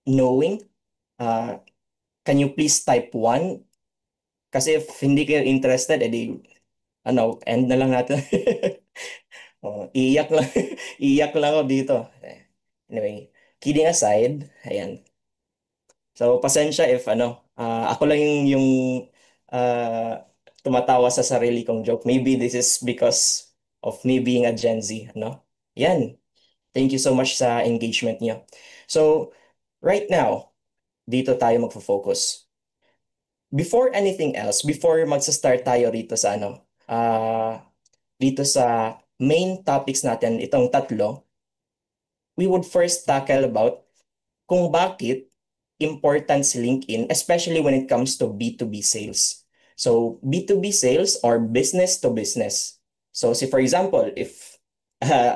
knowing, uh, can you please type 1? Kasi if hindi kayo interested, edi, end na lang natin. Oh, iiyak lang. Iiyak lang ako dito. Anyway, kidding aside, ayan. So, pasensya if ako lang yung ah, tumatawa sa sarili kong joke. Maybe this is because of me being a Gen Z, ano? Yan. Thank you so much sa engagement niyo. So, right now, dito tayo magfo-focus. Before anything else, before magsa-start tayo rito sa dito sa main topics natin, itong tatlo, we would first tackle about kung bakit important si LinkedIn, especially when it comes to B2B sales. So, B2B sales or business to business. So, for example, if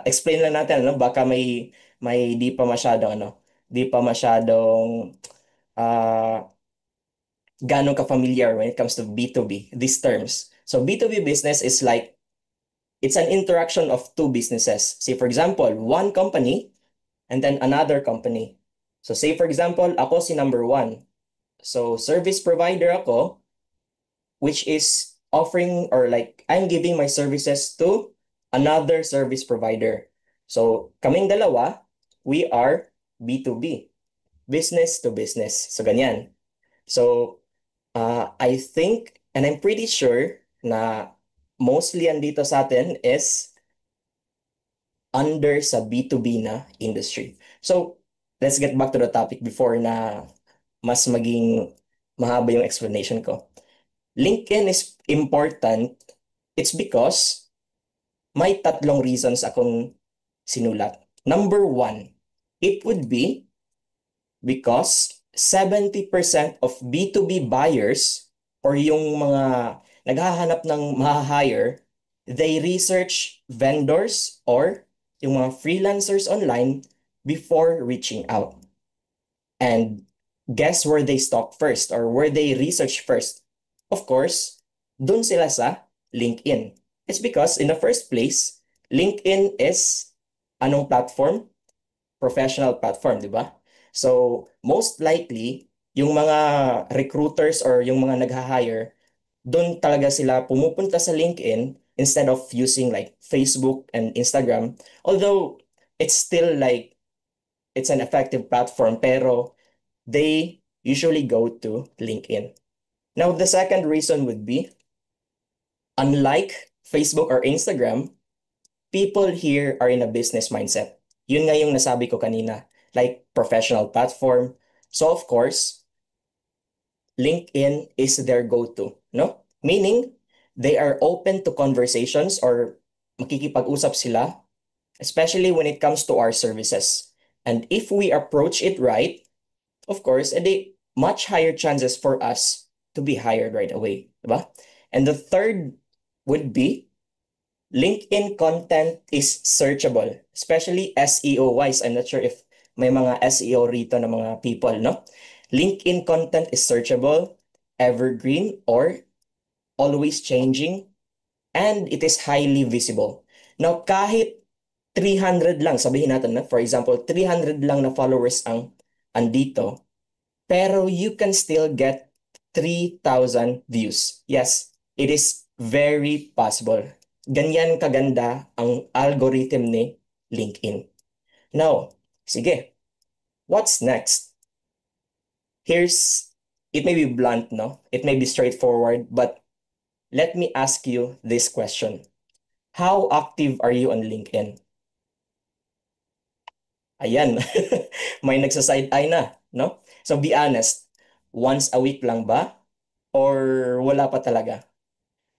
explain lang natin, baka may di pa masyadong uh, ganong ka-familiar when it comes to B2B, these terms. So, B2B business is like it's an interaction of two businesses. Say, for example, one company and then another company. So, say, for example, ako si number one. So, service provider ako, which is offering or like I'm giving my services to another service provider. So, kaming dalawa, we are B2B, business to business. So, ganyan. So, I think, and I'm pretty sure na mostly andito sa atin is under sa B2B na industry. So, let's get back to the topic before na mas maging mahaba yung explanation ko. LinkedIn is important. It's because may tatlong reasons akong sinulat. Number one, it would be because 70% of B2B buyers or yung mga naghahanap ng ma-hire, they research vendors or yung mga freelancers online before reaching out. And guess where they stop first or where they research first? Of course, dun sila sa LinkedIn. It's because in the first place, LinkedIn is anong platform? Professional platform, di ba? So, most likely, yung mga recruiters or yung mga nagha-hire, doon talaga sila pumupunta sa LinkedIn instead of using like Facebook and Instagram. Although, it's still like, it's an effective platform, pero they usually go to LinkedIn. Now, the second reason would be, unlike Facebook or Instagram, people here are in a business mindset. Yun nga yung nasabi ko kanina, like professional platform. So of course, LinkedIn is their go-to, no? Meaning, they are open to conversations or makikipag-usap sila, especially when it comes to our services. And if we approach it right, of course, edi much higher chances for us to be hired right away, diba? And the third would be LinkedIn content is searchable, especially SEO wise. I'm not sure if may mga SEO rito na mga people, no? LinkedIn content is searchable, evergreen, or always changing, and it is highly visible. Now, kahit 300 lang, sabihin natin na, for example, 300 lang na followers ang andito, pero you can still get 3,000 views. Yes, it is very possible. Ganyan kaganda ang algorithm ni LinkedIn. Now, sige, what's next? Here's, it may be blunt, no? It may be straightforward, but let me ask you this question. How active are you on LinkedIn? Ayan, may nagsa-side eye na, no? So be honest, once a week lang ba? Or wala pa talaga?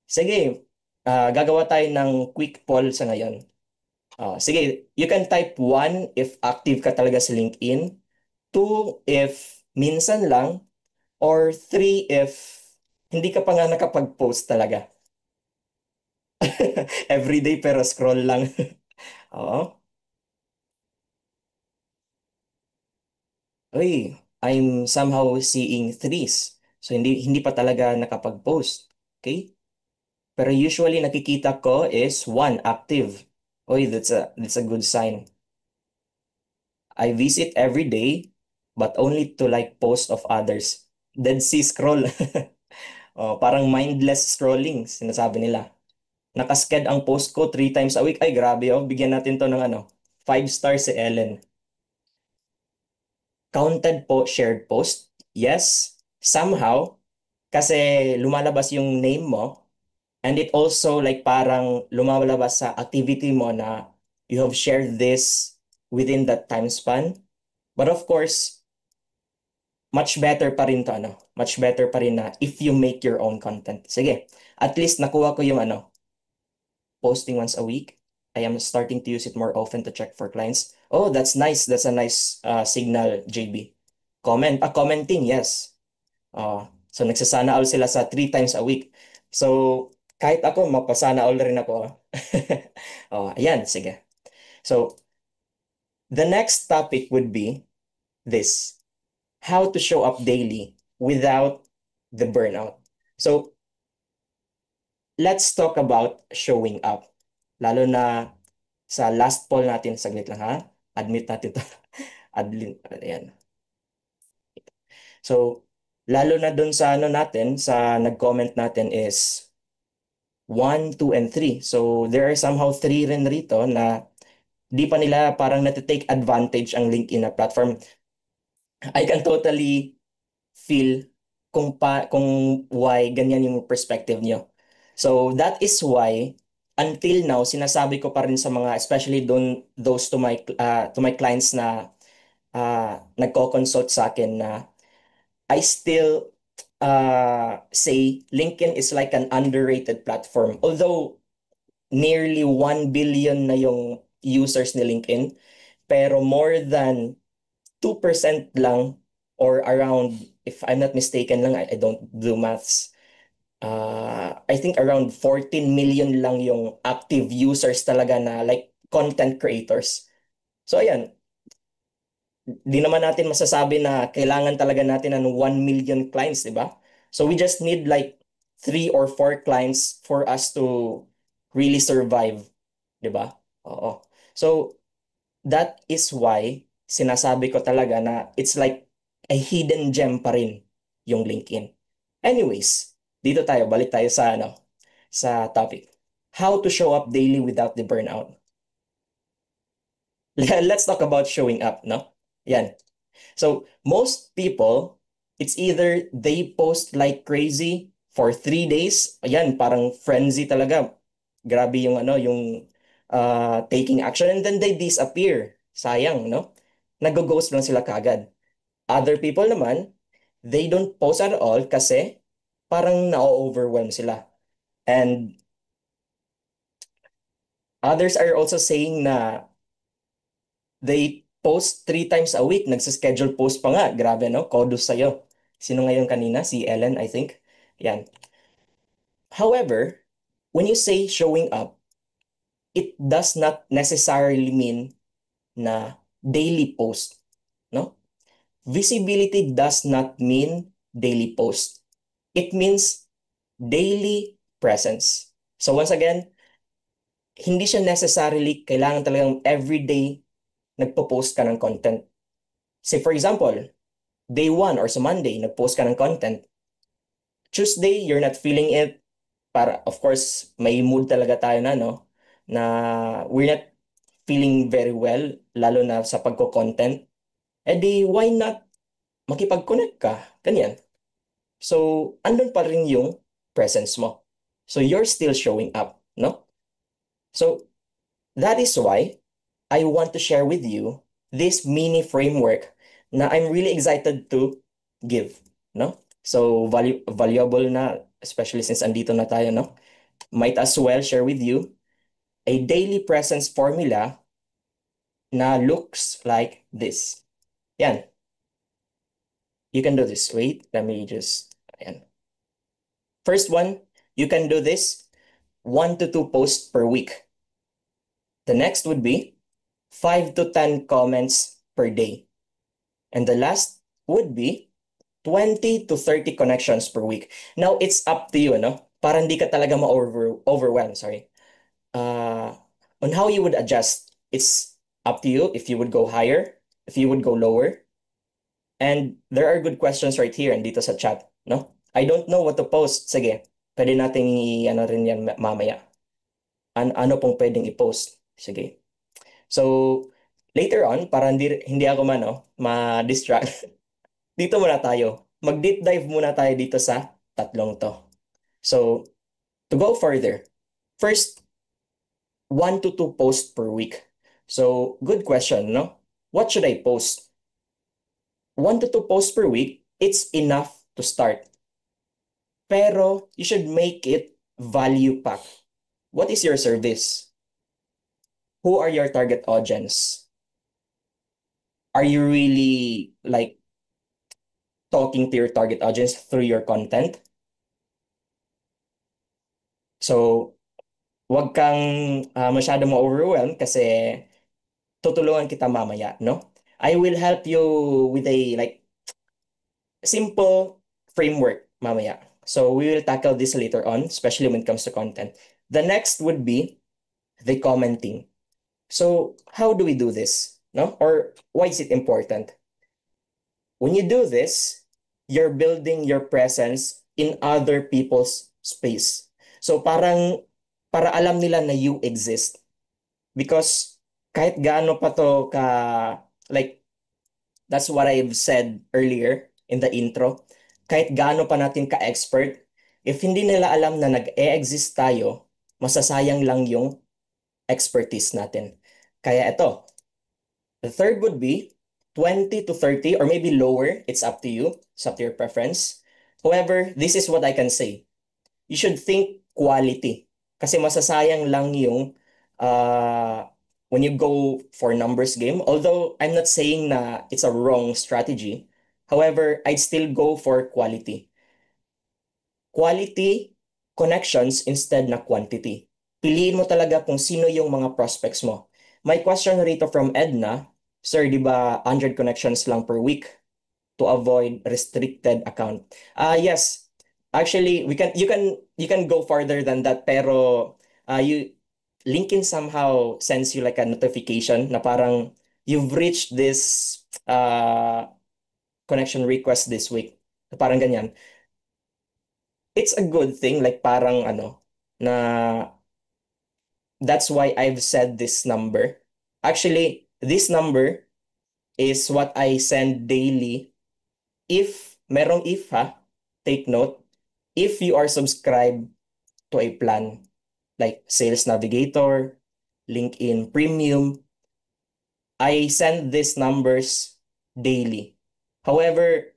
Sige, gagawa tayo ng quick poll sa ngayon. Sige, you can type 1 if active ka talaga sa LinkedIn, 2 if minsan lang, or 3 if hindi ka pa nga nakapag-post talaga. Everyday pero scroll lang. Oo. Uy, I'm somehow seeing threes. So hindi pa talaga nakapag-post. Okay? Pero usually nakikita ko is 1 active. Uy, that's a good sign. I visit every day. but only to like post of others. Dead sea scroll. Oh, parang mindless scrolling, sinasabi nila. Nakasked ang post ko 3 times a week. Ay, grabe oh. Bigyan natin to ng 5 stars si Ellen. Counted po shared post? Yes, somehow. Kasi lumalabas yung name mo. And it also like parang lumalabas sa activity mo na you have shared this within that time span. But of course, much better pa rin to much better pa rin na if you make your own content. Sige, at least nakuha ko yung posting once a week. I am starting to use it more often to check for clients. Oh, that's nice. That's a nice signal, JB. Commenting, yes. So nagsasana all sila sa 3 times a week. So kahit ako, mapasana all rin ako. Ayan, sige. So the next topic would be this: how to show up daily without the burnout. So let's talk about showing up. Lalo na sa last poll natin, saglit lang ha. Admit natin to. Ayan. So, lalo na dun sa natin, sa nag-comment natin is 1, 2, and 3. So, there are somehow 3 rin rito na di pa nila parang natitake advantage ang LinkedIn na platform. I can totally feel kung why ganyan yung perspective nyo. So that is why until now sinasabi ko pa rin sa mga, especially those to my clients na nagko-consult sa akin, na I still say LinkedIn is like an underrated platform. Although nearly 1 billion na yung users ni LinkedIn, pero more than 2% lang, or around, if I'm not mistaken lang, I don't do maths. I think around 14 million lang yung active users talaga na like content creators. So ayan, di naman natin masasabi na kailangan talaga natin ng 1 million clients, di ba? So we just need like 3 or 4 clients for us to really survive, di ba? Oo. So that is why sinasabi ko talaga na it's like a hidden gem pa rin yung LinkedIn. Anyways, dito tayo, balik tayo sa sa topic. How to show up daily without the burnout. Let's talk about showing up, no? Yan. So, most people, it's either they post like crazy for 3 days. Ayan, parang frenzy talaga. Grabe yung taking action, and then they disappear. Sayang, no? Nag-ghost lang sila kagad. Other people naman, they don't post at all kasi parang na-overwhelm sila. And others are also saying na they post 3 times a week. Nagsa-schedule post pa nga. Grabe, no? Kudos sa'yo. Sino ngayon kanina? Si Ellen, I think. Yan. However, when you say showing up, it does not necessarily mean na daily post, no? Visibility does not mean daily post. It means daily presence. So once again, hindi siya necessarily kailangan talagang everyday nagpo-post ka ng content. Say for example, day 1 or sa Monday, nag-post ka ng content. Tuesday, you're not feeling it. Para, of course, may mood talaga tayo na we're not feeling very well, lalo na sa pagko-content. Eh di, why not makipag-connect ka? Ganyan. So, andun pa rin yung presence mo. So, you're still showing up, no? So, that is why I want to share with you this mini framework na I'm really excited to give, no? So, valuable na, especially since andito na tayo, no? Might as well share with you a daily presence formula na looks like this. Yan. You can do this. Wait, let me just, ayan. First one, you can do this 1 to 2 posts per week. The next would be 5 to 10 comments per day. And the last would be 20 to 30 connections per week. Now, it's up to you, no? Para hindi ka talaga overwhelm, sorry. On how you would adjust, it's up to you if you would go higher, if you would go lower. And there are good questions right here and dito sa chat, no? I don't know what to post. Sige, pwede nating ano rin yan mamaya. Ano pong pwedeng i-post? Sige. So, later on, para hindi ako ma-distract, dito muna tayo. Mag-deep dive muna tayo dito sa tatlong to. So, to go further, first, 1 to 2 posts per week. So, good question, no? What should I post? 1 to 2 posts per week, it's enough to start. Pero you should make it value packed. What is your service? Who are your target audience? Are you really like talking to your target audience through your content? So, wag kang masyado ma-overwhelm kasi tutulungan kita mamaya, no? I will help you with a like simple framework mamaya. So, we will tackle this later on, especially when it comes to content. The next would be the commenting. So, how do we do this? No? Or why is it important? When you do this, you're building your presence in other people's space. So, para alam nila na you exist. Because kahit gaano pa to like, that's what I've said earlier in the intro, kahit gaano pa natin ka-expert, if hindi nila alam na nag-e-exist tayo, masasayang lang yung expertise natin. Kaya ito, the third would be 20 to 30 or maybe lower. It's up to you. It's up to your preference. However, this is what I can say. You should think quality. Kasi masasayang lang yung when you go for numbers game. Although I'm not saying na it's a wrong strategy. However, I'd still go for quality. Quality connections instead na quantity. Piliin mo talaga kung sino yung mga prospects mo. My question rito from Edna, Sir, di ba 100 connections lang per week to avoid restricted account? Yes. Actually, you can go farther than that pero you LinkedIn somehow sends you like a notification na parang you've reached this connection request this week. Parang ganyan. It's a good thing like parang na that's why I've said this number. Actually, this number is what I send daily if merong if ha, take note, if you are subscribed to a plan like Sales Navigator, LinkedIn Premium, I send these numbers daily. However,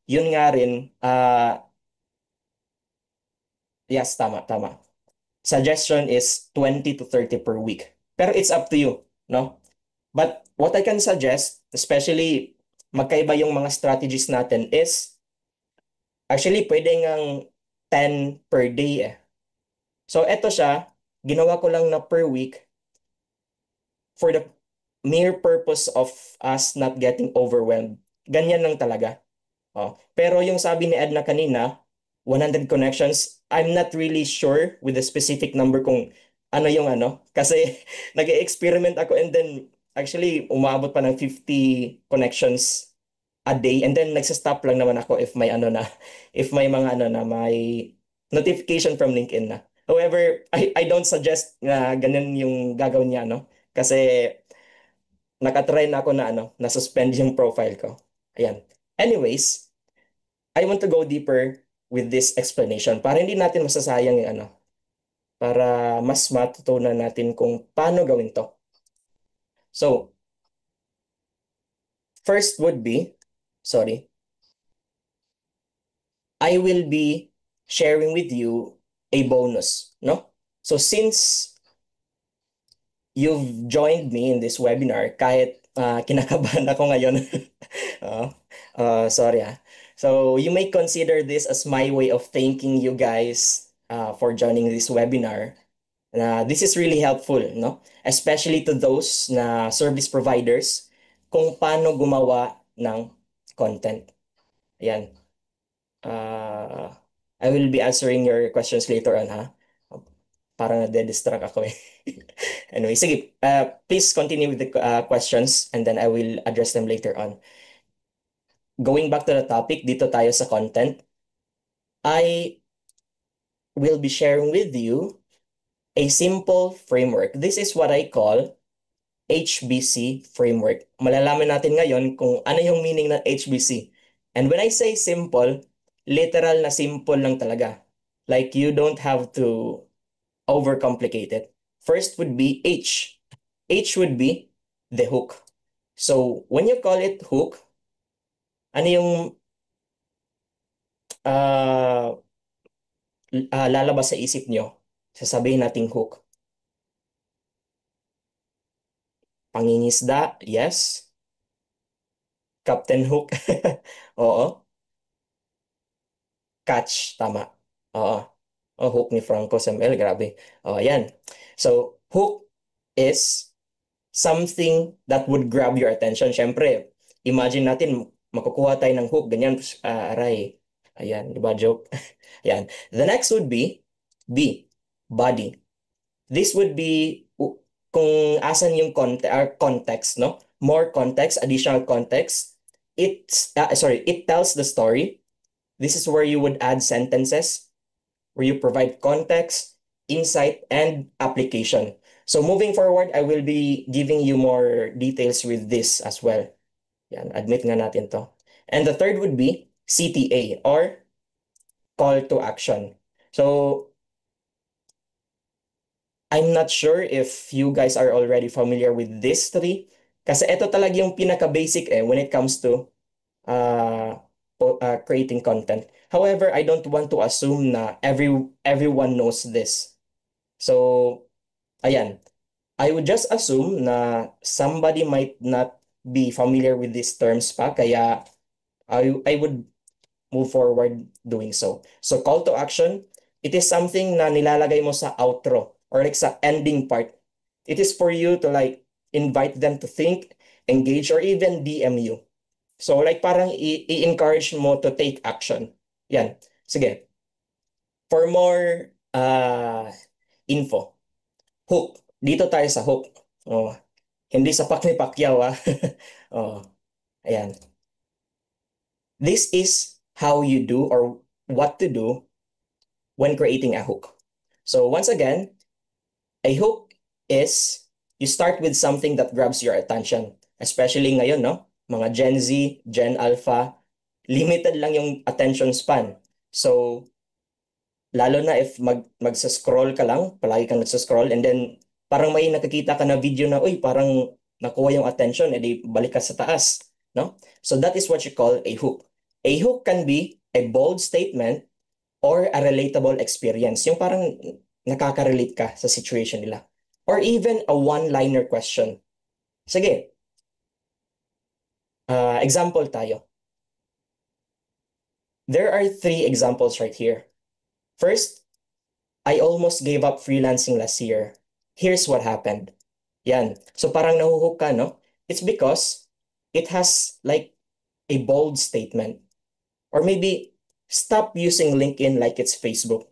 yun nga rin, yes, tama, tama. Suggestion is 20 to 30 per week. Pero it's up to you, no? But what I can suggest, especially magkaiba yung mga strategies natin is actually pwede ngang 10 per day eh. So eto siya, ginawa ko lang na per week for the mere purpose of us not getting overwhelmed. Ganyan lang talaga. Oh. Pero yung sabi ni Edna kanina, 100 connections, I'm not really sure with the specific number kung ano yung ano. Kasi nag-experiment ako and then actually umabot pa ng 50 connections a day and then nagsastop lang naman ako if may ano na, if may mga ano na, may notification from LinkedIn na. However, I don't suggest na ganun yung gagawin niya, no? Kasi nakatry na ako na na-suspend yung profile ko. Ayan. Anyways, I want to go deeper with this explanation para hindi natin masasayang yung para mas matutunan natin kung paano gawin to. So, first would be, sorry, I will be sharing with you a bonus, no? So, since you've joined me in this webinar, kahit kinakabahan ako ngayon, uh, sorry ah. So, you may consider this as my way of thanking you guys for joining this webinar. This is really helpful, no? Especially to those na service providers kung paano gumawa ng content. Ayan. Uh, I will be answering your questions later on, ha? Parang nade-distract ako eh. Anyway, sige. Please continue with the questions and then I will address them later on. going back to the topic, dito tayo sa content, I will be sharing with you a simple framework. This is what I call HBC framework. Malalaman natin ngayon kung ano yung meaning ng HBC. And when I say simple, literal na simple lang talaga. Like you don't have to overcomplicate it. First would be H. H would be the hook. So when you call it hook, ano yung uh, lalabas sa isip nyo? Sasabihin nating hook. Pangingisda, yes. Captain Hook, oo. Catch, tama. Oo. Oh, hook ni Franco Samuel, grabe. Oh, yan. So, hook is something that would grab your attention. Siyempre, imagine natin, makukuha tayo ng hook, ganyan, aray. Ayan, di ba, joke? Ayan. The next would be B, body. This would be kung asan yung context, no? More context, additional context. It tells the story. This is where you would add sentences, where you provide context, insight, and application. So moving forward, I will be giving you more details with this as well. Yan, admit nga natin to. And the third would be CTA or call to action. So I'm not sure if you guys are already familiar with this three. Kasi ito talaga yung pinaka-basic when it comes to uh, creating content. However, I don't want to assume na everyone knows this. So, ayan. I would just assume na somebody might not be familiar with these terms pa, kaya I would move forward doing so. So, call to action, it is something na nilalagay mo sa outro or like sa ending part. It is for you to like invite them to think, engage, or even DM you. So like parang i-encourage mo to take action. Yan. Sige. For more info, hook. Dito tayo sa hook. Oh, hindi sa Pak ni Pacquiao ah. Oh, ayan. This is how you do or what to do when creating a hook. So once again, a hook is you start with something that grabs your attention. Especially ngayon, no? Mga Gen Z, Gen Alpha, limited lang yung attention span. So, lalo na if magsa-scroll ka lang, palagi kang nagsa-scroll, and then parang may nakikita ka na video na, uy, parang nakuha yung attention, edi balik ka sa taas. No? So that is what you call a hook. A hook can be a bold statement or a relatable experience. Yung parang nakaka-relate ka sa situation nila. Or even a one-liner question. Sige, example tayo. There are three examples right here. First, I almost gave up freelancing last year. Here's what happened. Yan. So parang nahuhook ka, no? It's because it has like a bold statement. Or maybe, stop using LinkedIn like it's Facebook.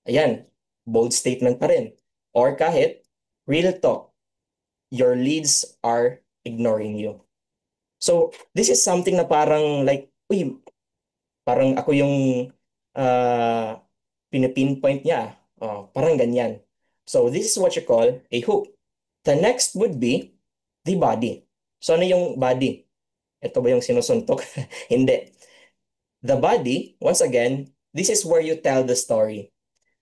Ayan, bold statement pa rin. Or kahit, real talk, your leads are ignoring you. So, this is something na parang like, uy, parang ako yung uh, pinipinpoint niya. Oh, parang ganyan. So, this is what you call a hook. The next would be the body. So, ano yung body? Ito ba yung sinusuntok? Hindi. The body, once again, this is where you tell the story.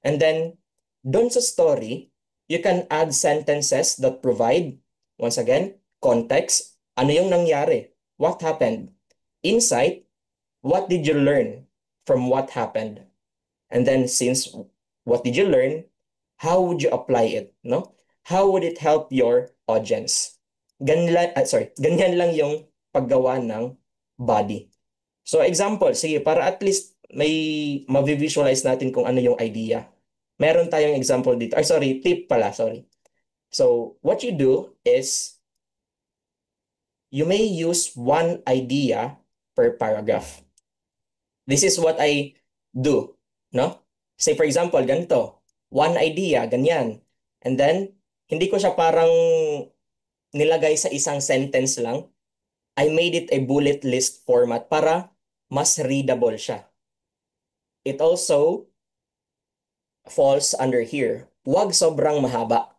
And then, dun sa story, you can add sentences that provide, once again, context. Ano yung nangyari? What happened? Insight, what did you learn from what happened? And then since what did you learn, how would you apply it, no? How would it help your audience? Ganyan lang yung paggawa ng body. So example, sige, para at least may ma-visualize natin kung ano yung idea. Meron tayong example dito. Ay, sorry, tip pala, sorry. So what you do is you may use one idea per paragraph. This is what I do, no? Say for example, ganito. One idea, ganyan. And then, hindi ko siya parang nilagay sa isang sentence lang. I made it a bullet list format para mas readable siya. It also falls under here. Huwag sobrang mahaba.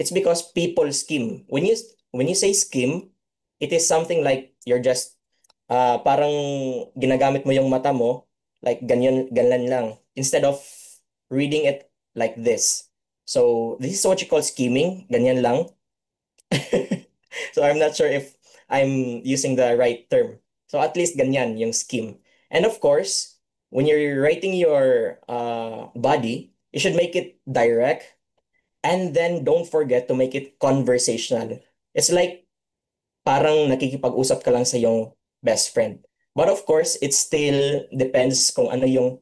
It's because people skim. When you say skim, it is something like you're just parang ginagamit mo yung mata mo like ganyan lang instead of reading it like this. So this is what you call skimming, ganyan lang. So I'm not sure if I'm using the right term. So at least ganyan yung skim. And of course, when you're writing your body, you should make it direct and then don't forget to make it conversational. It's like parang nakikipag-usap ka lang sa yung best friend. But of course, it still depends kung ano yung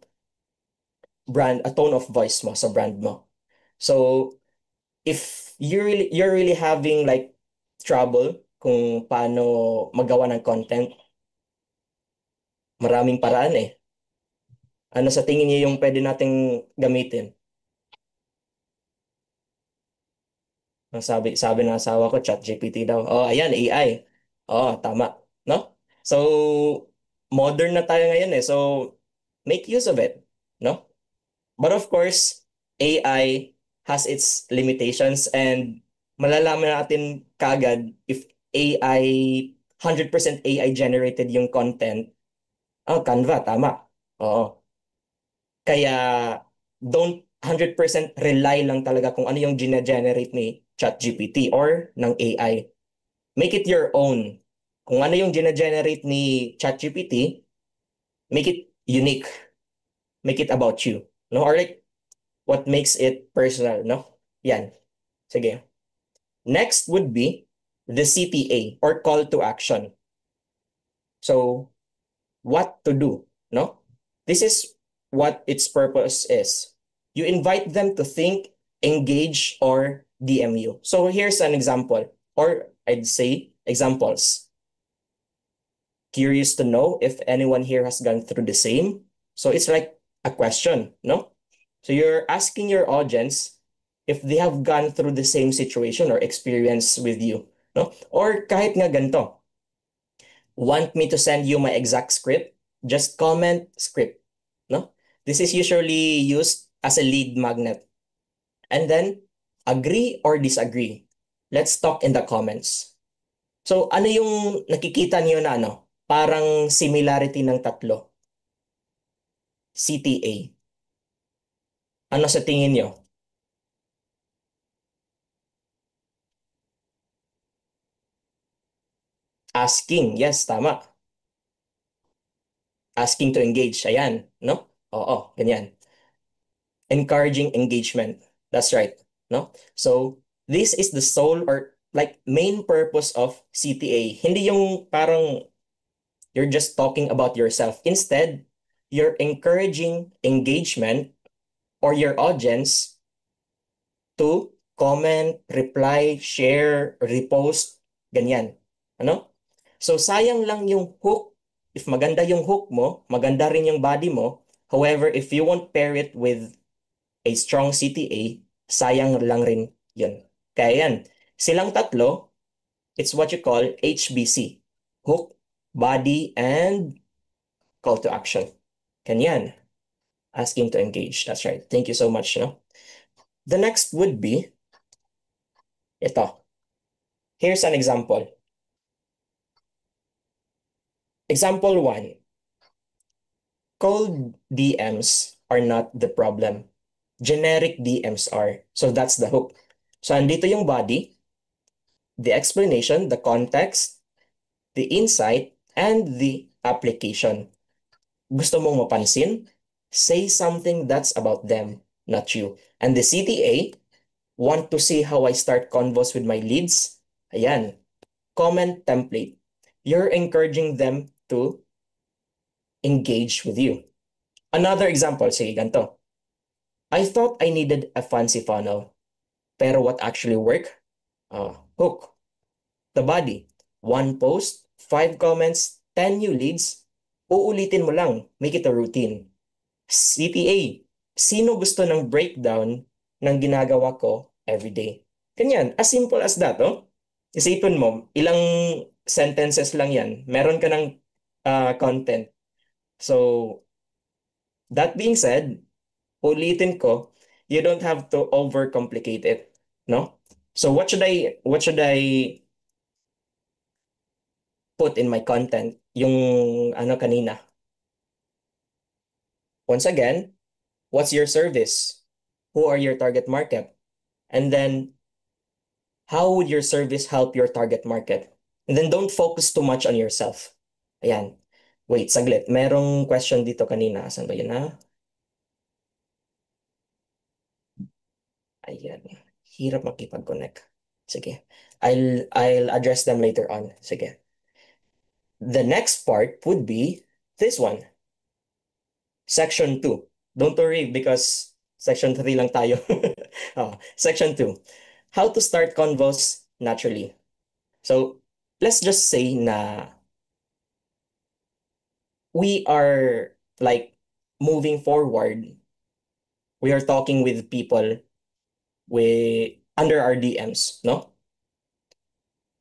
tone of voice mo sa brand mo. So, if you're really having like trouble kung paano magawa ng content, maraming paraan eh. Ano sa tingin niyo yung pwede nating gamitin? Ang sabi ng asawa ko, ChatGPT daw. Oh, ayan, AI. Oh, tama. No? So, modern na tayo ngayon eh. So, make use of it. No? But of course, AI has its limitations and malalaman natin kagad if AI, 100% AI generated yung content. Oh, Canva, tama. Oo. Kaya don't 100% rely lang talaga kung ano yung gine-generate ni ChatGPT or ng AI. Make it your own. Kung ano yung gine-generate ni ChatGPT, make it unique. Make it about you. No? Or like what makes it personal, no? Yan. Sige. Next would be the CTA or call to action. So, what to do, no? This is what its purpose is. You invite them to think, engage, or DM you. So here's an example, or I'd say examples. Curious to know if anyone here has gone through the same. So it's like a question, no? So you're asking your audience if they have gone through the same situation or experience with you, no? Or kahit nga ganito, want me to send you my exact script? Just comment script, no? This is usually used as a lead magnet. And then, agree or disagree. Let's talk in the comments. So, ano yung nakikita niyo na ano? Parang similarity ng tatlo. CTA. Ano sa tingin niyo? Asking. Yes, tama. Asking to engage. Ayan, no? Oo, ganyan. Encouraging engagement. That's right, no? So, this is the sole or like main purpose of CTA. Hindi yung parang you're just talking about yourself. Instead, you're encouraging engagement or your audience to comment, reply, share, repost, ganyan. Ano? So sayang lang yung hook. If maganda yung hook mo, maganda rin yung body mo. However, if you won't pair it with a strong CTA, sayang lang rin yun. Kaya yan, silang tatlo, it's what you call HBC. Hook, body, and call to action. Ganyan. Asking to engage. That's right. Thank you so much. No? The next would be ito. Here's an example. Example one, cold DMs are not the problem. Generic DMs are. So that's the hook. So andito yung body, the explanation, the context, the insight, and the application. Gusto mong mapansin? Say something that's about them, not you. And the CTA, want to see how I start convos with my leads? Ayan, comment template. You're encouraging them to engage with you. Another example, sige ganito. I thought I needed a fancy funnel, pero what actually worked? Hook. The body. One post, 5 comments, 10 new leads. Uulitin mo lang. Make it a routine. CTA. Sino gusto ng breakdown ng ginagawa ko everyday? Ganyan. As simple as that, oh. Isipin mo, ilang sentences lang yan. Meron ka ng content. So, that being said, ulitin ko, you don't have to overcomplicate it, no? So what should I put in my content? Yung ano kanina. Once again, what's your service? Who are your target market? And then how would your service help your target market? And then don't focus too much on yourself. Ayan. Wait, saglit. Merong question dito kanina. Saan ba yun na? Ayan. Hirap makipag-connect. Sige. I'll address them later on. Sige. The next part would be this one, section 2. Don't worry because section 3 lang tayo. Section 2. How to start convos naturally. So, let's just say na we are like moving forward. We are talking with people with under our DMs, no?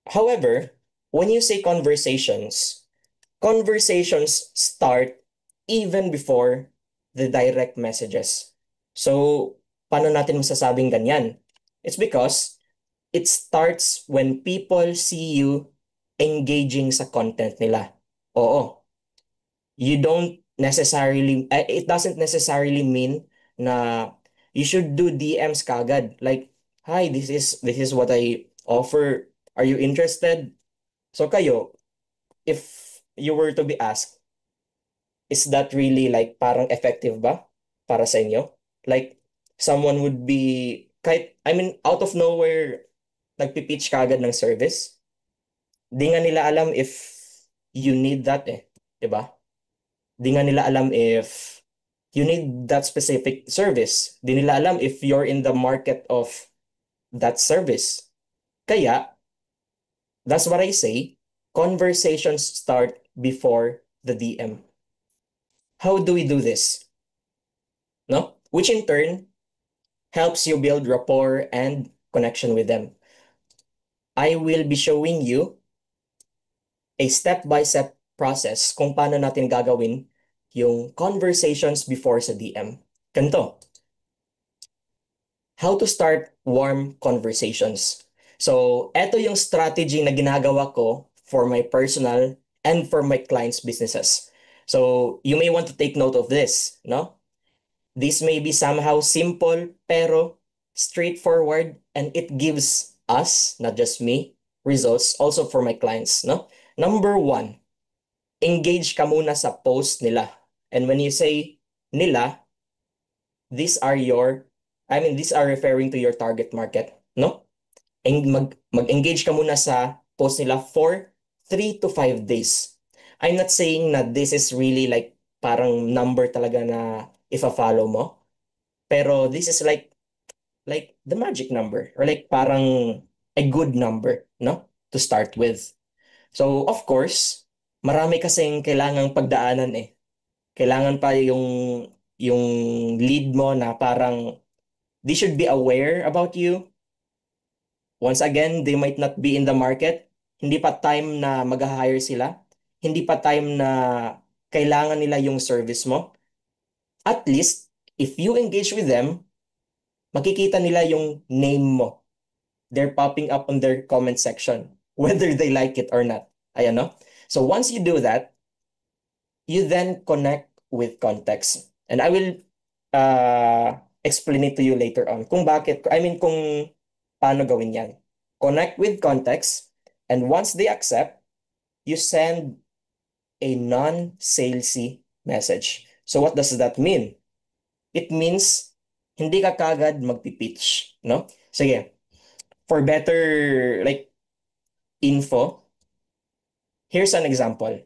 However, when you say conversations, conversations start even before the direct messages. So, paano natin masasabing ganyan? It's because it starts when people see you engaging sa content nila. Oo, you don't necessarily, it doesn't necessarily mean na you should do DMs kagad. Like, hi, this is what I offer. Are you interested? So kayo, if you were to be asked, is that really like parang effective ba para sa inyo? Like, someone would be, kahit, I mean, out of nowhere, nagpipitch ka agad ng service. Di nga nila alam if you need that eh. 'Di ba? Di nga nila alam if you need that specific service. Di nila alam if you're in the market of that service. Kaya, that's what I say, conversations start before the DM. How do we do this? No? Which in turn helps you build rapport and connection with them. I will be showing you a step-by-step process kung paano natin gagawin yung conversations before sa DM. Ganito, how to start warm conversations. So, eto yung strategy na ginagawa ko for my personal and for my clients' businesses. So, you may want to take note of this, no? This may be somehow simple, pero straightforward, and it gives us, not just me, results also for my clients, no? Number one, engage ka muna sa post nila. And when you say nila, these are your, I mean, these are referring to your target market, no? Mag-engage ka muna sa post nila for 3 to 5 days. I'm not saying na this is really like parang number talaga na if a follow mo. Pero this is like the magic number or like parang a good number, no? To start with. So, of course, marami kasing kailangang pagdaanan eh. Kailangan pa yung lead mo na parang they should be aware about you. Once again, they might not be in the market. Hindi pa time na mag-hire sila. Hindi pa time na kailangan nila yung service mo. At least, if you engage with them, makikita nila yung name mo. They're popping up on their comment section, whether they like it or not. Ayan, no? So once you do that, you then connect with context. And I will explain it to you later on kung bakit, I mean kung paano gawin yan. Connect with context, and once they accept, you send a non-salesy message. So what does that mean? It means hindi ka kagad magpipitch, no? Sige, for better like info, here's an example.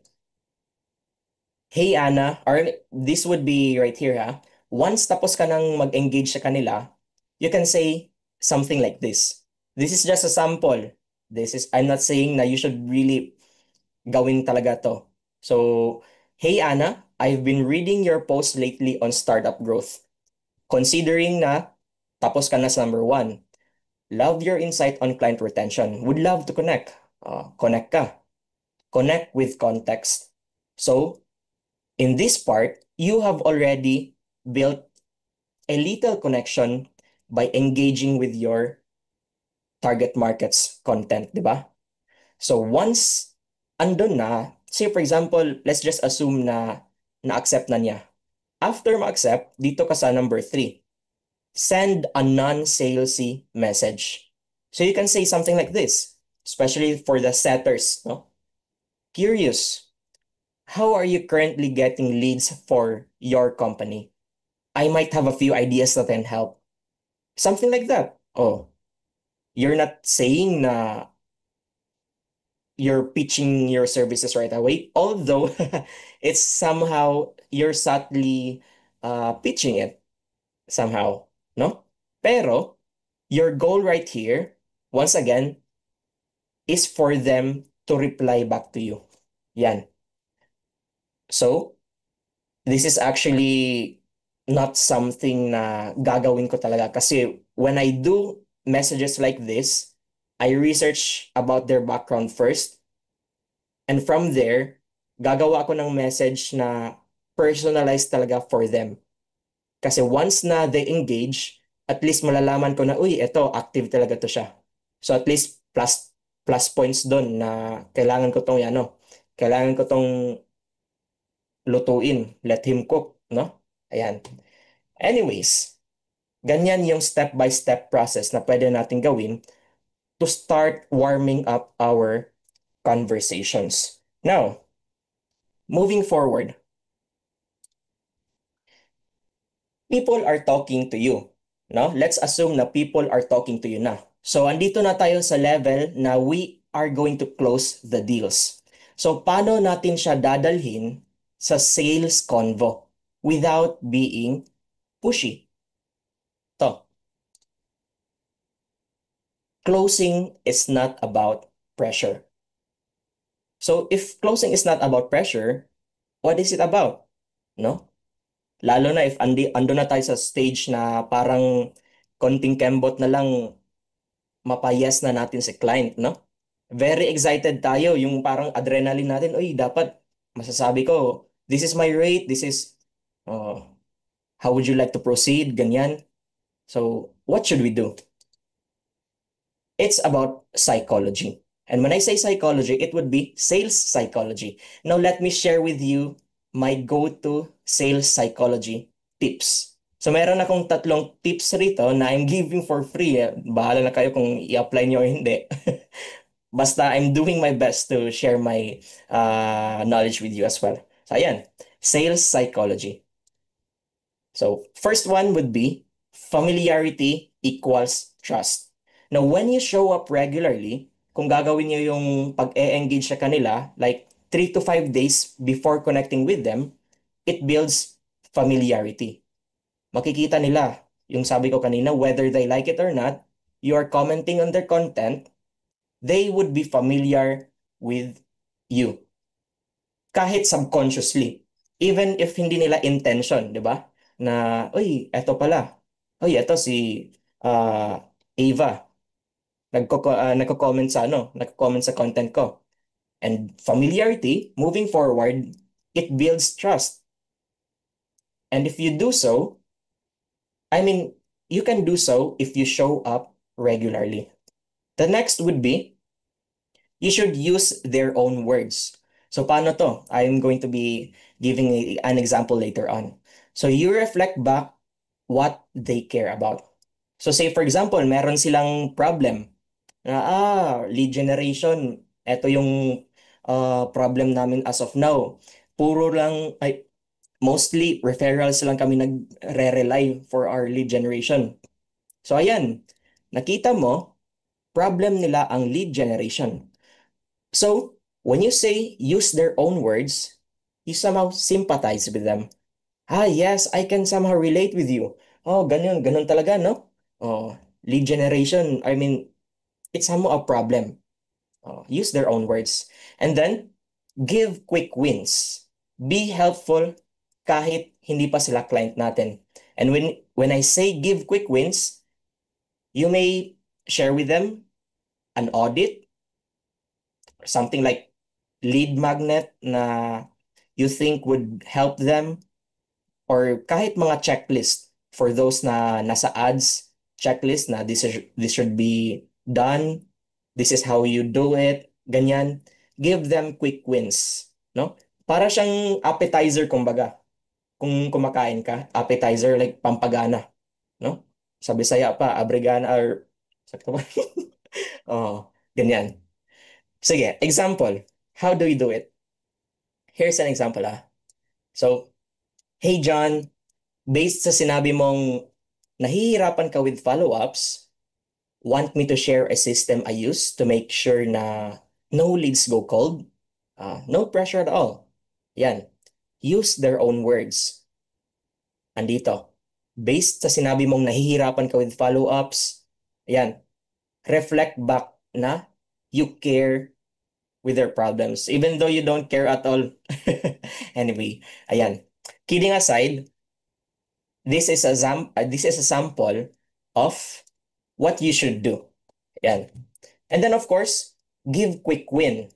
Hey Anna, or this would be right here ha. Once tapos ka nang mag-engage sa kanila, you can say something like this. This is just a sample. I'm not saying na you should really gawin talaga to. So, hey Anna, I've been reading your post lately on startup growth. Considering na tapos ka na sa number 1. Love your insight on client retention. Would love to connect. Connect ka. Connect with context. So, In this part, you have already built a little connection by engaging with your target market's content, di ba? So once andun na, say for example, let's just assume na na-accept na niya. After ma-accept, dito ka sa number 3. Send a non-salesy message. So you can say something like this, especially for the setters, no? Curious, how are you currently getting leads for your company? I might have a few ideas that can help. Something like that. Oh, you're not saying na you're pitching your services right away, although it's somehow you're subtly pitching it somehow, no? Pero your goal right here, once again, is for them to reply back to you. Yan. So, this is actually not something na gagawin ko talaga kasi when I do messages like this, I research about their background first. And from there, gagawa ako ng message na personalized talaga for them. Kasi once na they engage, at least malalaman ko na, uy, eto, active talaga to siya. So at least plus points doon na kailangan ko tong ano, kailangan ko tong lutuin, let him cook, no? Ayan. Anyways, ganyan yung step-by-step process na pwede natin gawin to start warming up our conversations. Now, moving forward, people are talking to you. No? Let's assume na people are talking to you na. So, andito na tayo sa level na we are going to close the deals. So, paano natin siya dadalhin sa sales convo without being pushy? To, closing is not about pressure. So, if closing is not about pressure, what is it about? No? Lalo na if ando na tayo sa stage na parang konting kembot na lang mapayas na natin si client, no? Very excited tayo, yung parang adrenaline natin, uy, dapat masasabi ko, this is my rate, this is, uh, how would you like to proceed, ganyan. So, what should we do? It's about psychology. And when I say psychology, it would be sales psychology. Now, let me share with you my go-to sales psychology tips. So, meron akong tatlong tips rito na I'm giving for free. Bahala na kayo kung i-apply nyo o hindi. Basta I'm doing my best to share my knowledge with you as well. So, ayan. Sales psychology. So, first one would be familiarity equals trust. Now, when you show up regularly, kung gagawin niyo yung pag-e-engage sa kanila, like 3 to 5 days before connecting with them, it builds familiarity. Makikita nila, yung sabi ko kanina, whether they like it or not, you are commenting on their content, they would be familiar with you. Kahit subconsciously. Even if hindi nila intention, di ba? Na, uy, eto pala. Uy, eto si Ava. Nagko-comment sa nagko-comment sa content ko. And familiarity, moving forward, it builds trust. And if you do so, I mean, you can do so if you show up regularly. The next would be, you should use their own words. So paano to? I'm going to be giving an example later on. So you reflect back what they care about. So say for example, meron silang problem na lead generation, ito yung problem namin as of now. Puro lang ay mostly referrals lang kami nagre-rely for our lead generation. So ayan, nakita mo problem nila ang lead generation. So, when you say use their own words, you somehow sympathize with them. Yes, I can somehow relate with you. Oh, ganun talaga, no? Oh, lead generation, I mean, it's somehow a problem. Use their own words. And then, give quick wins. Be helpful kahit hindi pa sila client natin. And when I say give quick wins, you may share with them an audit, something like lead magnet na you think would help them, or kahit mga checklist for those na nasa ads, checklist na this should be done, this is how you do it, ganyan. Give them quick wins, no? Para siyang appetizer kumbaga. Kung kumakain ka, appetizer like pampagana, no? Sa Bisaya pa, abrigana or sakto ba? Oh, ganyan. Sige, example. How do we do it? Here's an example ah. So, hey John, based sa sinabi mong nahihirapan ka with follow-ups, want me to share a system I use to make sure na no leads go cold? No pressure at all. Yan. Use their own words. Andito. Based sa sinabi mong nahihirapan ka with follow-ups, yan. Reflect back na you care with their problems, even though you don't care at all. Anyway, ayan. Kidding aside, this is a sample of what you should do. Ayan. And then of course, give quick win.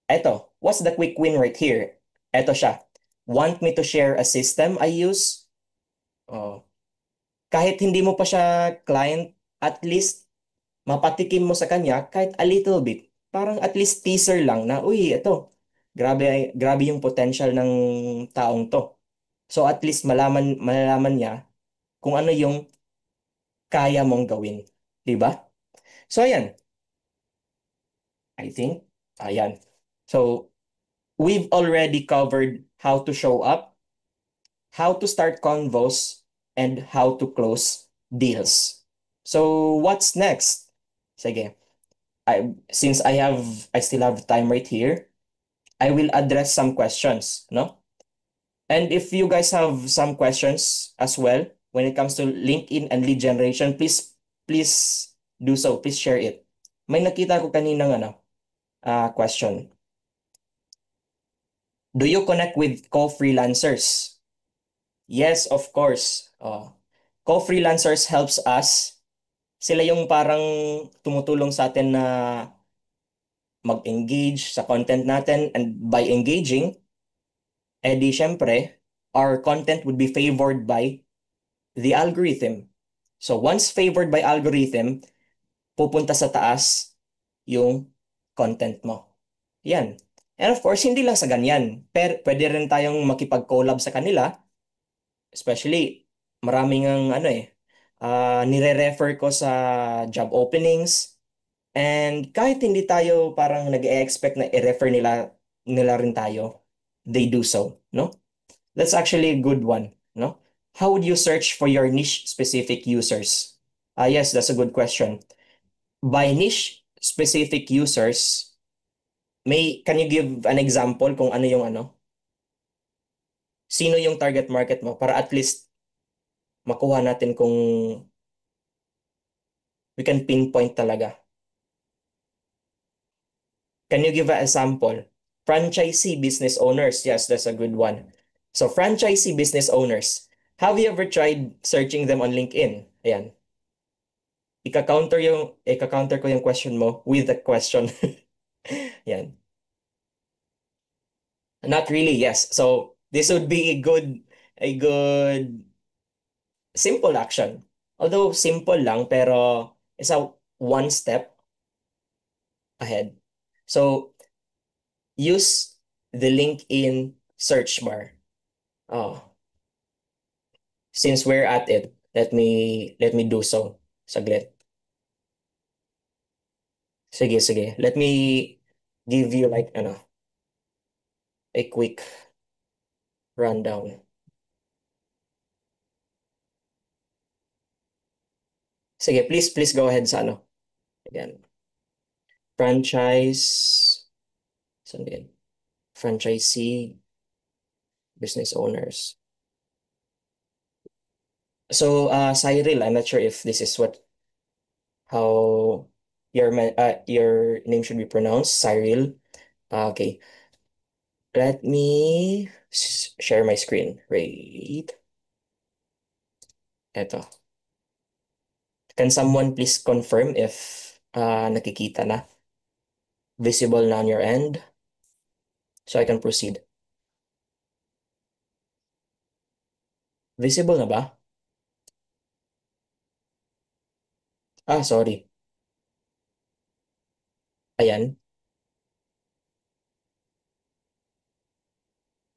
Eto, what's the quick win right here? Eto siya. Want me to share a system I use? Oh, kahit hindi mo pa siya client, at least mapatikim mo sa kanya kahit a little bit. Parang at least teaser lang na, uy, ito, grabe yung potential ng taong to. So at least malalaman niya kung ano yung kaya mong gawin. 'Di ba? So ayan, I think, ayan. So we've already covered how to show up, how to start convos, and how to close deals. So what's next? Sige. Since I still have time right here, I will address some questions, no? And if you guys have some questions as well when it comes to LinkedIn and lead generation, please do so. Please share it. May nakita ko kaninang question. Do you connect with co-freelancers? Yes, of course. Co-freelancers helps us. Sila yung parang tumutulong sa atin na mag-engage sa content natin, and by engaging, edi syempre, our content would be favored by the algorithm. So once favored by algorithm, pupunta sa taas yung content mo. Yan. And of course, hindi lang sa ganyan. Pwede rin tayong makipag-collab sa kanila. Especially, maraming ang nire-refer ko sa job openings. And kahit hindi tayo parang nag-expect na i-refer nila rin tayo, they do so, no? That's actually a good one, no? How would you search for your niche specific users? Yes, that's a good question. By niche specific users, can you give an example kung ano yung sino yung target market mo para at least makuha natin kung we can pinpoint talaga. Can you give an example? Franchisee business owners. Yes, that's a good one. So franchisee business owners. Have you ever tried searching them on LinkedIn? Ayan. Ika-counter ko yung question mo with a question. Yan. Not really, yes. So this would be a good simple action. Although simple lang, pero it's a one step ahead. So use the link in search bar. Oh, since we're at it, let me do so. Saglit. Sige, sige. Let me give you like a quick rundown. Sige, please go ahead sa Again. Franchise, saan ba yan? Franchisee, business owners. So, Cyril, I'm not sure if this is how your name should be pronounced, Cyril. Okay, let me share my screen. Wait. Eto. Can someone please confirm if nakikita na? Visible na on your end? So I can proceed. Visible na ba? Ah, sorry. Ayan.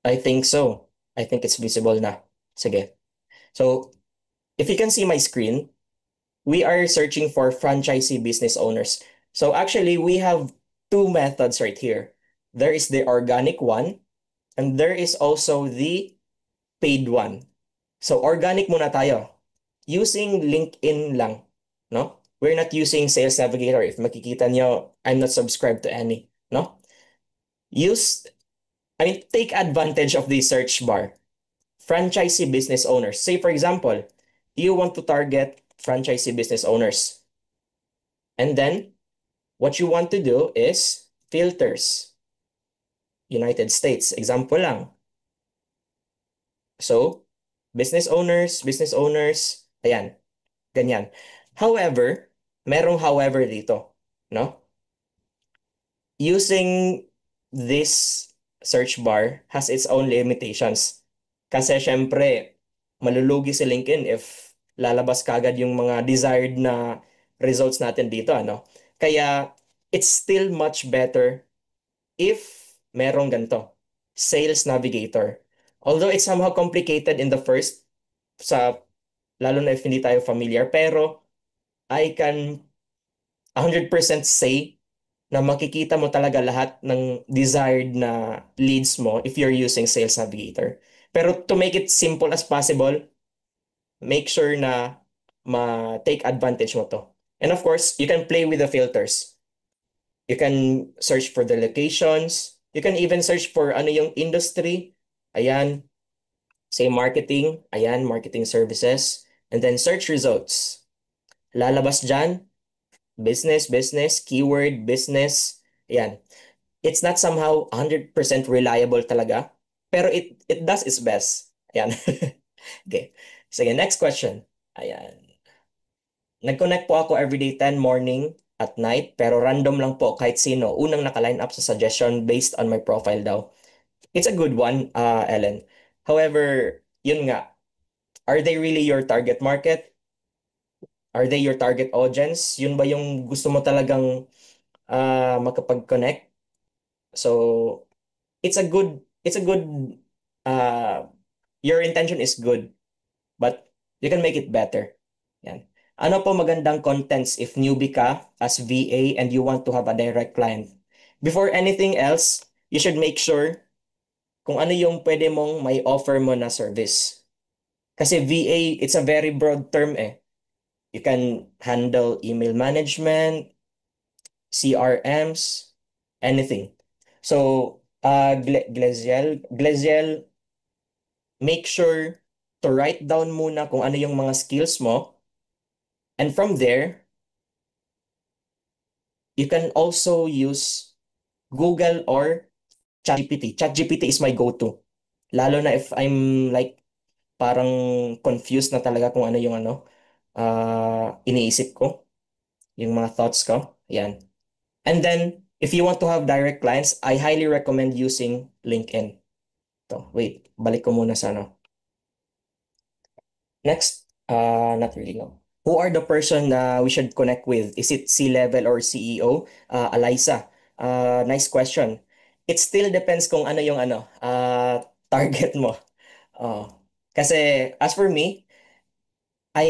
I think so. I think it's visible na. Sige. So, if you can see my screen, we are searching for franchisee business owners. So actually, we have two methods right here. There is the organic one, and there is also the paid one. So organic muna tayo. Using LinkedIn lang, no? We're not using Sales Navigator. If makikita nyo, I'm not subscribed to any, no? Use, I mean, take advantage of the search bar. Franchisee business owners. Say, for example, you want to target franchisee business owners. And then what you want to do is filters. United States, example lang. So, business owners, ayan, ganyan. However, merong however dito, no? Using this search bar has its own limitations. Kasi syempre, malulugi si LinkedIn if lalabas kagad yung mga desired na results natin dito, ano? Kaya, it's still much better if merong ganito, Sales Navigator. Although it's somehow complicated in the first, sa, lalo na if hindi tayo familiar, pero I can 100% say na makikita mo talaga lahat ng desired na leads mo if you're using Sales Navigator. Pero to make it simple as possible, make sure na ma-take advantage mo to. And of course, you can play with the filters. You can search for the locations. You can even search for ano yung industry. Ayan, say marketing. Ayan, marketing services. And then search results. Lalabas dyan, business, keyword, business. Ayan. It's not somehow 100% reliable talaga, pero it does its best. Ayan. Okay. Sige, next question. Ayan. Nag-connect po ako everyday 10 morning at night, pero random lang po kahit sino. Unang naka-line up sa suggestion based on my profile daw. It's a good one, Ellen. However, yun nga, are they really your target market? Are they your target audience? Yun ba yung gusto mo talagang makapag-connect? So, it's a good, uh, your intention is good, but you can make it better. Yan. Ano po magandang contents if newbie ka as VA and you want to have a direct client? Before anything else, you should make sure kung ano yung pwede mong may offer mo na service. Kasi VA, it's a very broad term eh. You can handle email management, CRMs, anything. So, Gleziel, make sure to write down muna kung ano yung mga skills mo. And from there, you can also use Google or ChatGPT. ChatGPT is my go-to. Lalo na if I'm like parang confused na talaga kung ano yung iniisip ko, yung mga thoughts ko. Yan. And then, if you want to have direct clients, I highly recommend using LinkedIn. To, wait, balik ko muna sa ano. Next, not really, no. Who are the person na we should connect with? Is it C-level or CEO? Eliza, nice question. It still depends kung ano yung target mo. Uh, Kasi as for me, I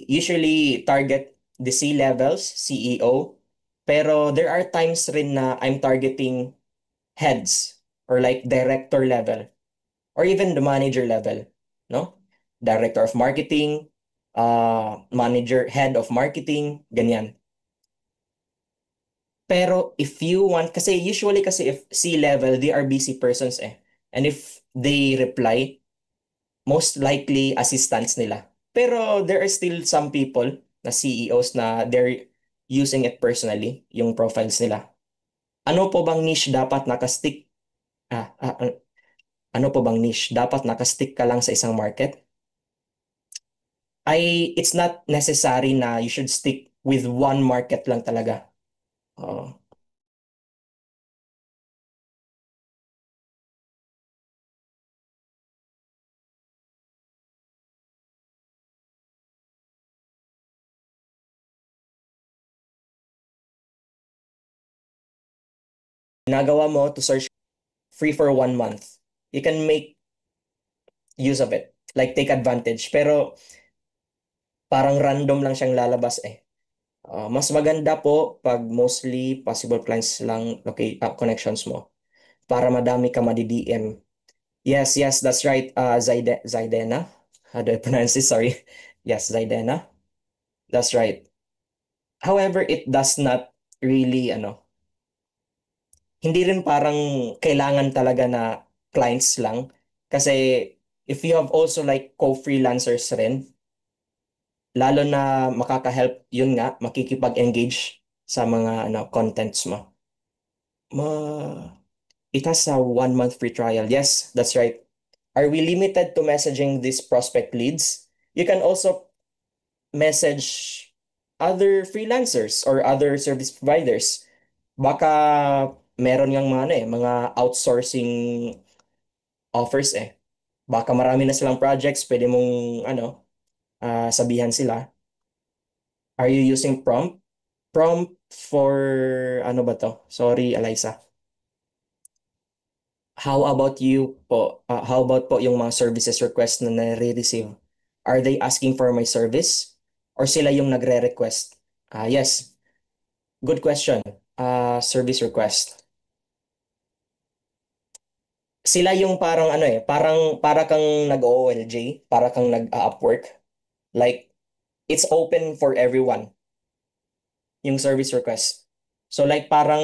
usually target the C-levels, CEO, pero there are times rin na I'm targeting heads or like director level or even the manager level, no? Director of marketing, manager, head of marketing, ganyan. Pero if you want, kasi usually kasi if C-level, they are busy persons eh. And if they reply, most likely assistants nila. Pero there are still some people na CEOs na they're using it personally, yung profiles nila. Ano po bang niche dapat nakastick? Ah, ah, ah, ano po bang niche? Dapat nakastick ka lang sa isang market? It's not necessary na you should stick with one market lang talaga. Oo. ginagawa mo to search free for 1 month, you can make use of it. Like take advantage. Pero parang random lang siyang lalabas eh. Mas maganda po pag mostly possible clients lang connections mo para madami ka madi-DM. Yes, yes, that's right. Zaidena. How do I pronounce this? Sorry. Yes, Zaidena. That's right. However, it does not really, hindi rin parang kailangan talaga na clients lang. Kasi if you have also like co-freelancers rin, lalo na makaka-help, yun nga, makikipag-engage sa mga contents mo. It has a 1 month free trial. Yes, that's right. Are we limited to messaging these prospect leads? You can also message other freelancers or other service providers. Baka meron yung mga, mga outsourcing offers eh. Baka marami na silang projects, pwede mong sabihan sila. Are you using prompt? Prompt for ano ba to? Sorry, Eliza. How about you po? How about po yung mga services request na nare-receive? Are they asking for my service? Or sila yung nagre-request? Yes. Good question. Service request. Sila yung parang para kang nag-OLJ, para kang nag-Upwork. Like, it's open for everyone, yung service request. So like parang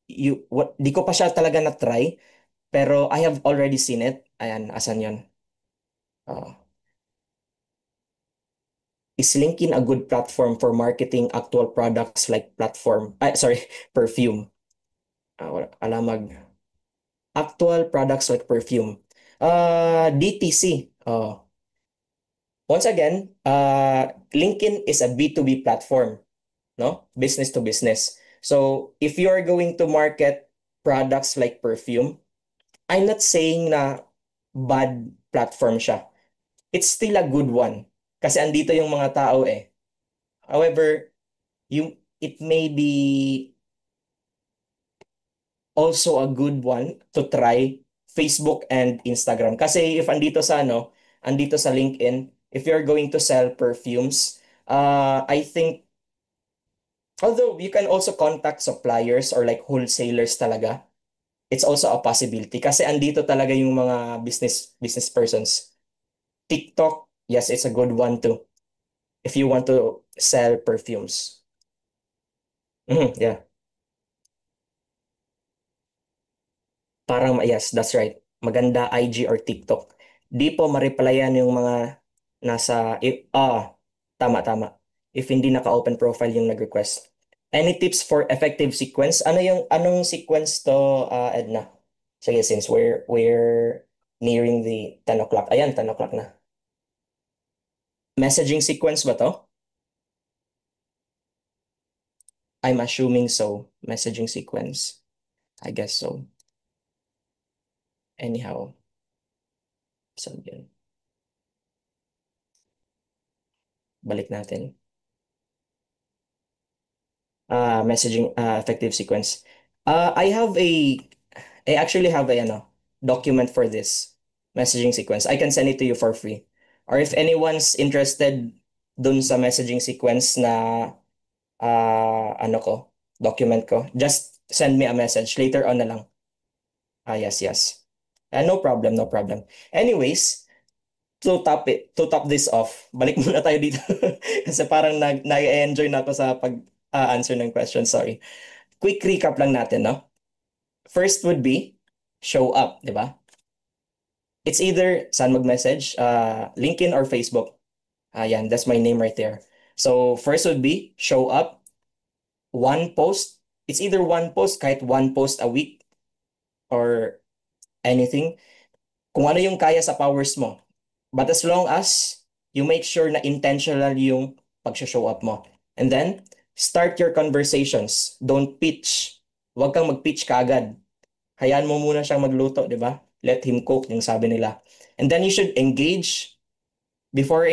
di ko pa siya talaga na-try, pero I have already seen it. Ayan, asan yun? Uh, is LinkedIn a good platform for marketing actual products like sorry, perfume? Alamag. Actual products like perfume. DTC. Once again, LinkedIn is a B2B platform, no? Business to business. So if you are going to market products like perfume, I'm not saying na bad platform siya. It's still a good one. Kasi andito yung mga tao eh. However, it may be also a good one to try Facebook and Instagram. Kasi if andito sa LinkedIn, if you're going to sell perfumes, I think, although you can also contact suppliers or like wholesalers talaga, it's also a possibility. Kasi andito talaga yung mga business persons. TikTok, yes, it's a good one too. If you want to sell perfumes. Yeah. Parang, yes, that's right. Maganda IG or TikTok. Di po ma-replyan yung mga tama, tama. If hindi naka-open profile yung nag-request. Any tips for effective sequence? Anong sequence to, Edna? Sige, since we're nearing the 10 o'clock. Ayan, 10 o'clock na. Messaging sequence ba to? I'm assuming so. Messaging sequence. I guess so. Anyhow, so yun. Balik natin. Messaging effective sequence. I actually have a document for this messaging sequence. I can send it to you for free. Or if anyone's interested dun sa messaging sequence na document ko, just send me a message later on na lang. Yes, yes. No problem, no problem. Anyways, to top this off, balik muna tayo dito. Kasi parang nag-enjoy na ako sa pag-answer ng question, sorry. Quick recap lang natin, no? First would be show up, di ba? It's either saan mag-message, LinkedIn or Facebook. Ayan, that's my name right there. So first would be show up, one post. It's either one post, kahit one post a week or anything. Kung ano yung kaya sa powers mo. But as long as you make sure na intentional yung pag-show up mo. And then, start your conversations. Don't pitch. Huwag kang mag-pitch kagad. Hayaan mo muna siyang magluto, di ba? Let him cook, yung sabi nila. And then you should engage before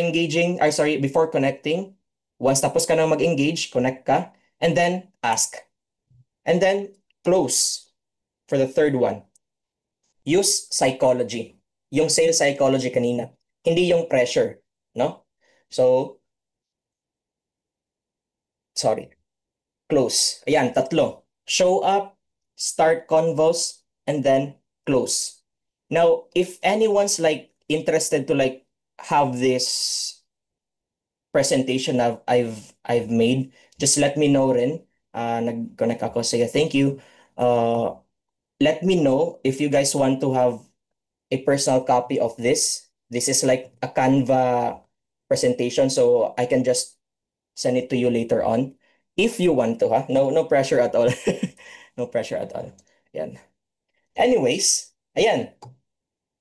connecting. Once tapos ka na mag-engage, connect ka, and then ask. And then close for the third one. Use psychology. Yung sales psychology kanina. Hindi yung pressure, no? So, sorry. Close. Ayan, tatlo. Show up, start convos, and then close. Now, if anyone's like interested to like have this presentation I've made, just let me know rin. Nag-connect ako. Sige, thank you. Uh, Let me know if you guys want to have a personal copy of this. This is like a Canva presentation, so I can just send it to you later on if you want to, ha? No, no pressure at all. No pressure at all. Yan. Anyways, ayan,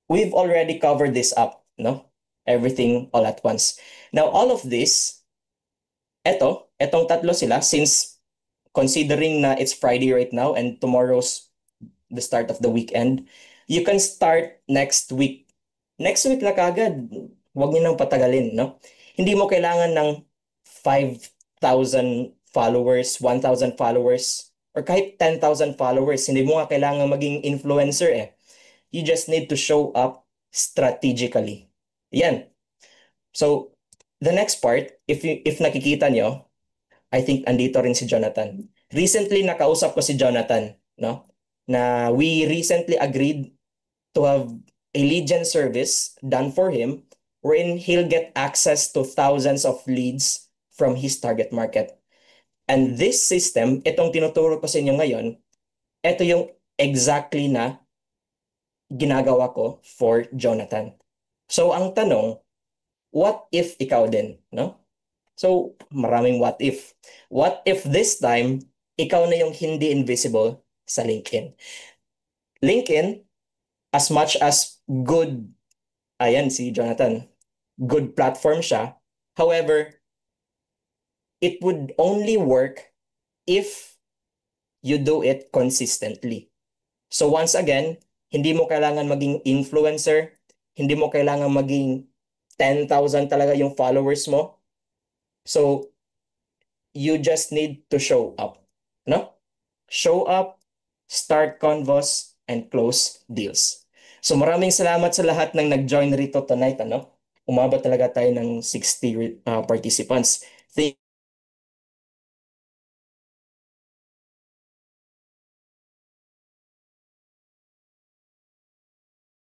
we've already covered this up, no? Everything all at once. Now, all of this, etong tatlo sila, since considering na it's Friday right now and tomorrow's the start of the weekend, you can start next week. Next week na kagad. Huwag niyo nang patagalin, no? Hindi mo kailangan ng 5,000 followers, 1,000 followers, or kahit 10,000 followers. Hindi mo nga kailangan maging influencer eh. You just need to show up strategically. Yan. So, the next part, if nakikita nyo, I think andito rin si Jonathan. Recently, nakausap ko si Jonathan, no? Na we recently agreed to have a lead gen service done for him wherein he'll get access to thousands of leads from his target market. And this system, itong tinuturo ko sa inyo ngayon, ito yung exactly na ginagawa ko for Jonathan. So ang tanong, what if ikaw din, no? So maraming what if. What if this time, ikaw na yung hindi invisible sa LinkedIn? LinkedIn, as much as good, ayan si Jonathan, good platform siya. However, it would only work if you do it consistently. So once again, hindi mo kailangan maging influencer, hindi mo kailangan maging 10,000 talaga yung followers mo. So you just need to show up, no? Show up, start convos, and close deals. So maraming salamat sa lahat ng nag-join rito tonight, ano? Umabot talaga tayo ng 60 participants. Thank